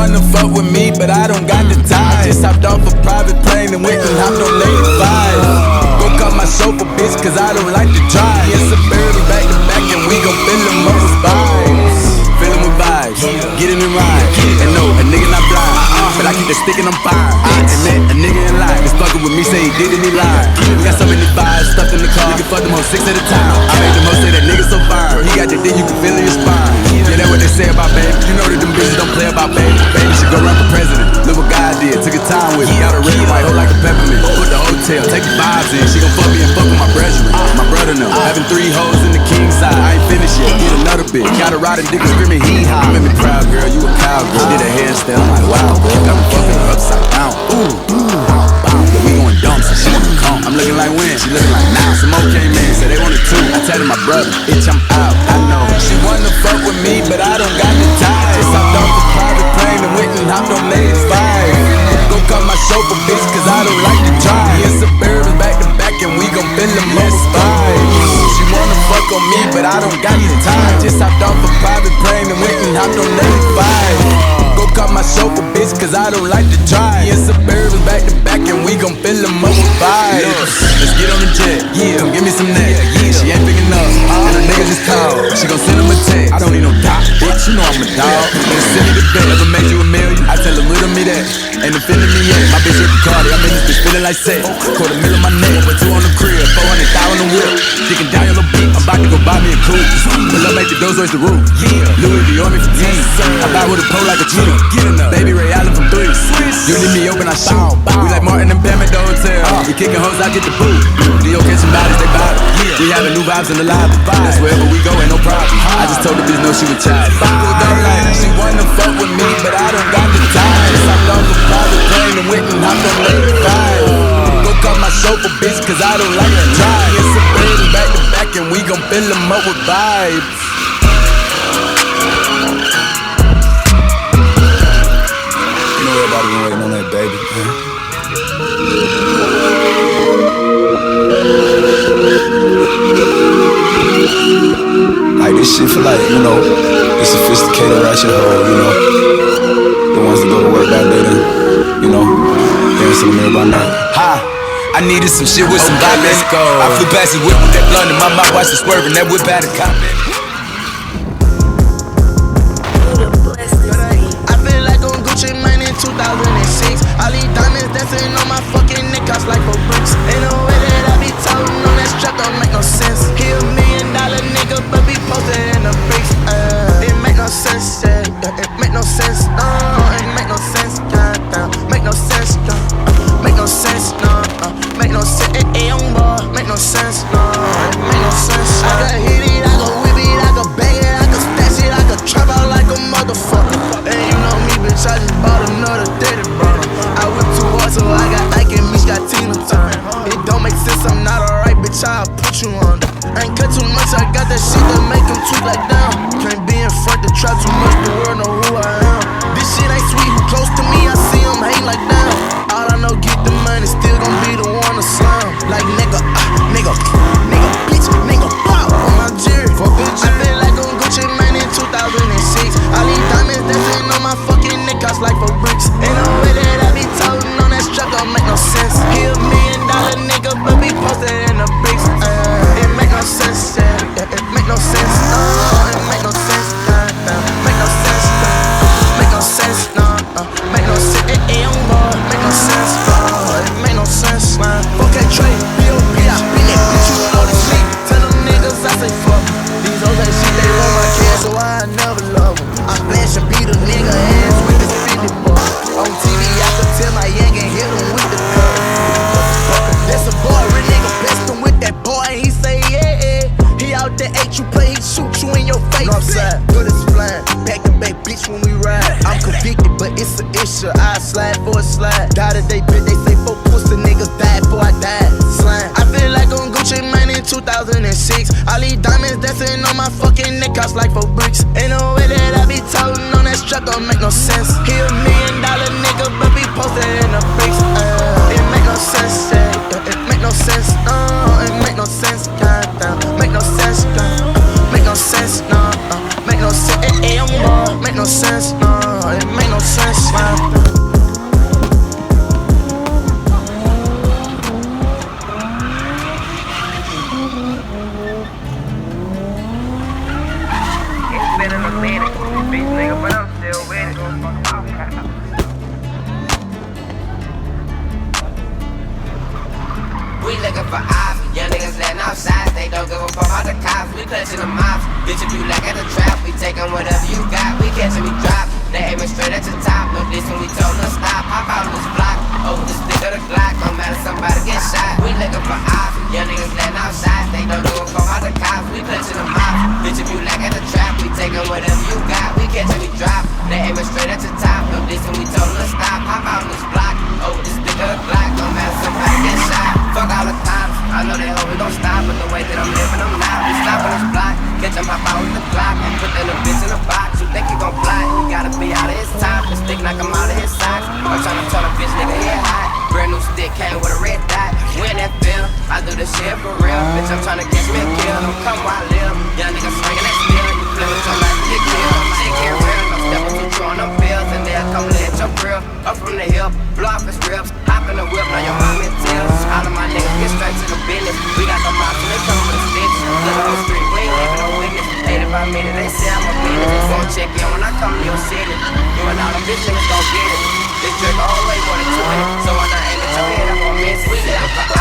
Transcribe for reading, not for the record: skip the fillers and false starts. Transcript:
wanna fuck with me, but I don't got the time. I just hopped off a private plane and went and hopped on 85. Go cut my chauffeur, bitch, cause I don't like to drive. Yeah, Suburban back to back and we gon' fill them up with vibes. Fill them with vibes, get in the ride. And no, a nigga not blind, but I keep the stick and I'm fine. And then a nigga in line is fucking with me, say he did and he lied. We got so many vibes stuffed in the car, we can fuck them on 6 at a time. I made them hoes say that nigga so fine. He got the dick, you can feel in your spine. Yeah, that's what they say about baby. You know that them bitches don't play about baby. Baby should go run for president. Look what God did, took a time with me. Got a red white hoe like a peppermint. Put the hotel, take the vibes in. She gon' fuck me and fuck with my brethren. My brother know. Having 3 hoes in the king side. I ain't finished yet, get another bitch. Got a riding dick and screaming hee haw. Make me proud, girl, you a cowgirl. Did a handstand, I'm like, wow, girl. Got me fucking her upside down. Ooh, yeah, we going dumb, so she wanna come. I'm looking like when, she looking like now. Some more came in, said they wanted 2. I tell her my brother, bitch, I'm out. I know she wanna fuck with me, but I don't got the time. Just hopped off the private plane and went and hopped on 85. Go cut my chauffeur, bitch, cause I don't like to drive. Yeah, Suburban back to back and we gon' fill them up with vibes. She wanna fuck on me, but I don't got the time. Just hopped off a private plane and went and hopped on 85. Go cut my chauffeur, bitch, cause I don't like to drive. Yeah, Suburban back to back and we gon' fill them up with vibes. Let's get on the jet, yeah, come give me some neck. She ain't picking up, and her niggas just called. She gon' send him a text. I don't need no doc, bitch, you know I'm a dog. Nigga send me the bet, never made you a million. I tell her riddle me that, ain't offending me yet. My bitch Ricky Cardi, I'm in this bitch feeling like sex. $250,000 on my neck, but 2 on the crib, 400,000 on the whip. Digging down your little beat, I'm about to go buy me a coupe. Pull up, make the doors raise the roof. Louis V on me for 10. I buy with a pole like a cheetah. Baby Ray Allen from 3. You need me open, I shoot. We like Martin and Pam at the hotel. We kicking hoes, I get the boot. Leo catching bodies, they bottom. We having new vibes in the lobby. That's wherever we go, ain't no problem. I just told the bitch no, she was child. She wanna fuck with me, but I don't got the time. Just hopped off a private plane and went and hopped on 85. Go cut my chauffeur, bitch, cause I don't like to drive. Yeah, Suburban back to back and we gon' fill them up with vibes. You know everybody been waiting on that baby, man. Like this shit feel like, you know, the sophisticated ratchet hoe, you know. The ones that go to work by day then, you know, dance in the mirror by night. Ha! I needed some shit with some vibe, let's go. I flew past the whip with that blunt in my mouth, watched it swerving, that whip had a cop. I feel like on Gucci Mane in 2006. All these diamonds dancing on my fucking neck, cost like 4 bricks. Ain't no way that I be toting on that strap, don't make no sense. He $1 million nigga, but be posted in the bricks. It make no sense, yeah. It make no sense, no. It make no sense, goddamn. Make no sense, no. Make no sense, no. Make no sense, young boy. Make no sense, no. It make no sense. I can hit it, I can whip it, I can bang it, I can stash it, I can trap out like a motherfucker. And you know me, bitch, I just bought another daddy brother. I whip too hard, so I got Ike and Mitch got Tina time. It don't make sense, I'm not alright, bitch, I'll put you on. I ain't cut too much, I got that shit that make him tweak like down. Can't be in front, the trap too much, the world know who I am. This shit ain't sweet, who close to me, I see him hate like down. All I know, get the money, still gon' be the one to slum. Like nigga, nigga, bitch, nigga, pop on my jury. I feel like on Gucci Mane in 2006. All these diamonds dancing on my fucking neck, cost like 4 bricks. Ain't no way that I be toting on that strap, don't make no sense. He $1 million nigga, but be posted in the bricks. It make no sense, yeah. It make no sense, it make no sense, make no sense, make no sense, make no sense, young boy, make no sense, it make no sense, man. Okay, Trey, B.O.B. I spin that bitch, you know the sleep. Tell them niggas I say fuck. These hoes ain't shit, they want my kids, so I never love them. I flash and beat a nigga ass with this 50 bucks. On TV, I could tell my yank and hit him with the gun. That's a boy, real nigga, blessed him with that boy, and he say, yeah. He out there, ate you play, he shoot you in your face. Northside, bullets flying, back to back, bitch, when we ride. I'm convicted, but it's an issue. I slide for a slide. Die today, bitch, they say 4 pussy niggas died before I died. Slime. I feel like on Gucci Mane in 2006. All these diamonds dancing on my fucking neck, cost like 4 bricks. Ain't no way that I be toting on that strap, don't make no sense. He $1 million nigga, but be posted in the bricks. It make no sense, yeah. It make no sense, it make no sense, goddamn. Make no sense, make no sense, make no sense, young boy. Make no sense, it make no sense. taking whatever you got. We catching me drop. They aiming straight at your top. No diss when we told them stop. Hop out of this block. Over the stick of the Glock. No matter somebody get shot. We looking for ops. Young niggas letting out shots. They don't do it for all the cops. We clutching them ops. Bitch, if you lack at the trap, we taking whatever you got. We catching me drop. They aiming straight at your top. No diss when we told them stop. Hop out of this block. Over the stick of the Glock. No matter somebody get shot. Fuck all the cops. I know they hope we gon' stop, but the way that I'm living, I'm not. We stop on this block, catch them hop out with the Glock, and put that little bitch in a box. You think you gon' fly? You gotta be out of his top. The stick knock him out of his socks. I'm tryna tell a bitch, nigga, head hot. Brand new stick came with a red dot. We in that field, I do this shit for real. Bitch, I'm tryna catch me a kill. Don't come where I live. Young nigga swinging that steel. You flip it, like you get killed. Shit get real. I'm stepping too true on them pills, and they'll come let your grill. Up from the hill, blow off his ribs. Hop in the whip, now your mom in tears. All of my niggas get straight to the business. We got the mops and they come with a stitch. Look on the street, we ain't leaving no witness. 85 minutes, they say I'm a business. They gon' check in when I come to your city. You and all them bitch niggas gon' get it. This trick all the way more than 2 minutes. So when I aim at your head, I'm gon' miss it. We live for